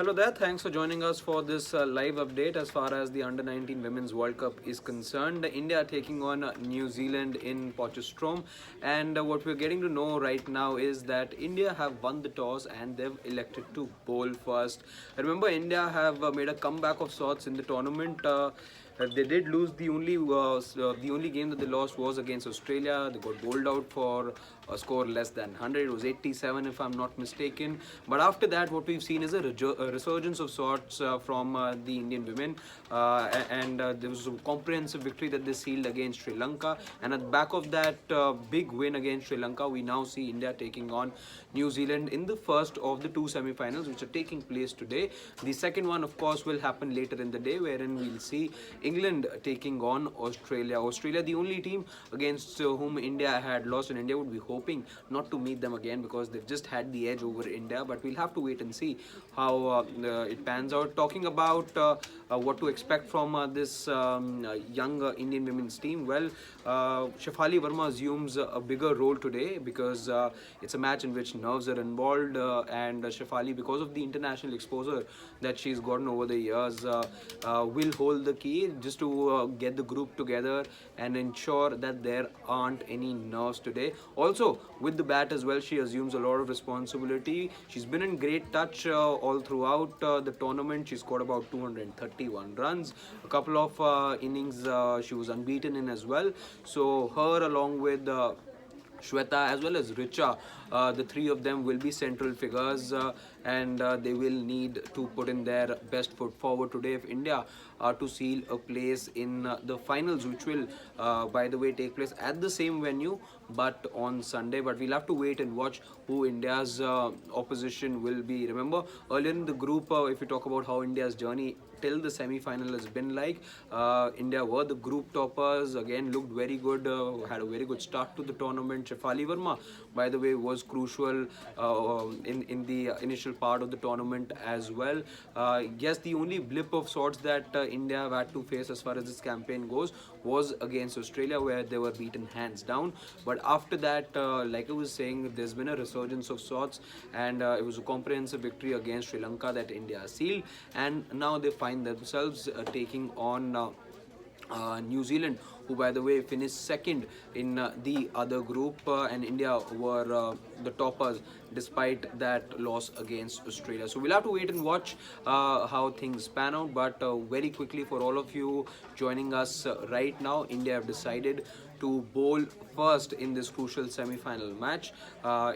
Hello there, thanks for joining us for this live update as far as the Under 19 Women's World Cup is concerned. India taking on New Zealand in Potchefstroom, and what we're getting to know right now is that India have won the toss and they've elected to bowl first. Remember, India have made a comeback of sorts in the tournament. They did lose the only game that they lost was against Australia. They got bowled out for a score less than 100. It was 87 if I'm not mistaken. But after that, what we've seen is a resurgence of sorts from the Indian women, and there was a comprehensive victory that they sealed against Sri Lanka. And at the back of that big win against Sri Lanka, we now see India taking on New Zealand in the first of the two semi-finals, which are taking place today. The second one, of course, will happen later in the day, wherein we'll see England taking on Australia. Australia, the only team against whom India had lost, and India would be hoping not to meet them again because they've just had the edge over India. But we'll have to wait and see how it pans out. Talking about what to expect from this young Indian women's team, well, Shefali Verma assumes a bigger role today because it's a match in which nerves are involved, and Shefali, because of the international exposure that she's gotten over the years, will hold the key just to get the group together and ensure that there aren't any nerves today. Also, with the bat as well, she assumes a lot of responsibility. She's been in great touch all throughout the tournament. She scored about 231 runs. A couple of innings she was unbeaten in as well. So her along with Shweta as well as Richa, the three of them will be central figures, and they will need to put in their best foot forward today if India are to seal a place in the finals, which will, by the way, take place at the same venue but on Sunday. But we'll have to wait and watch who India's opposition will be. Remember, earlier in the group, if you talk about how India's journey till the semi-final has been like, India were the group toppers, again looked very good, had a very good start to the tournament. Shefali Verma, by the way, was crucial in the initial part of the tournament as well. Yes, the only blip of sorts that India have had to face as far as this campaign goes was against Australia, where they were beaten hands down. But after that, like I was saying, there's been a resurgence of sorts, and it was a comprehensive victory against Sri Lanka that India sealed, and now they find themselves taking on New Zealand, who by the way finished second in the other group, and India were the toppers despite that loss against Australia. So we'll have to wait and watch how things pan out. But very quickly, for all of you joining us right now, India have decided to bowl first in this crucial semi-final match,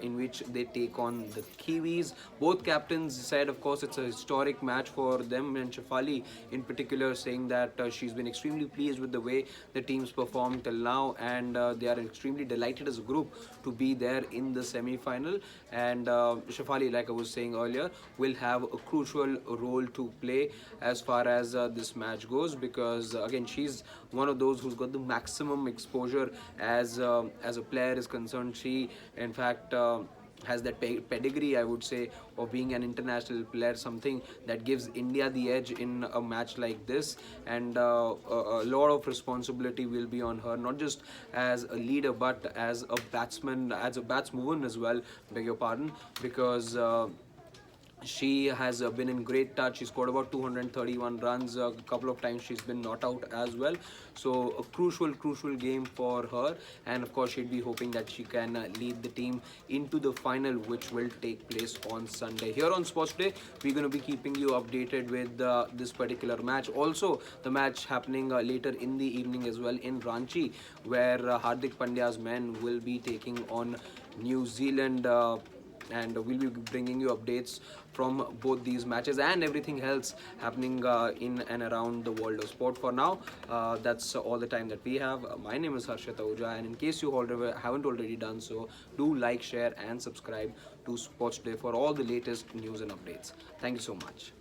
in which they take on the Kiwis. Both captains said, of course, it's a historic match for them, and Shefali in particular saying that she's been extremely pleased with the way the teams performed till now, and they are extremely delighted as a group to be there in the semi-final. And Shefali, like I was saying earlier, will have a crucial role to play as far as this match goes, because again, she's one of those who's got the maximum exposure as a player is concerned. She in fact has that pedigree, I would say, of being an international player, something that gives India the edge in a match like this. And a lot of responsibility will be on her, not just as a leader but as a batsman, as a batswoman as well, beg your pardon, because she has been in great touch. She scored about 231 runs. A couple of times she's been not out as well. So a crucial game for her. And of course, she'd be hoping that she can lead the team into the final, which will take place on Sunday. Here on Sports Day, we're going to be keeping you updated with this particular match. Also, the match happening later in the evening as well in Ranchi, where Hardik Pandya's men will be taking on New Zealand. And we'll be bringing you updates from both these matches and everything else happening in and around the world of sport. For now, that's all the time that we have. My name is Harshit Ahuja, and in case you haven't already done so, do like, share and subscribe to Sports Day for all the latest news and updates. Thank you so much.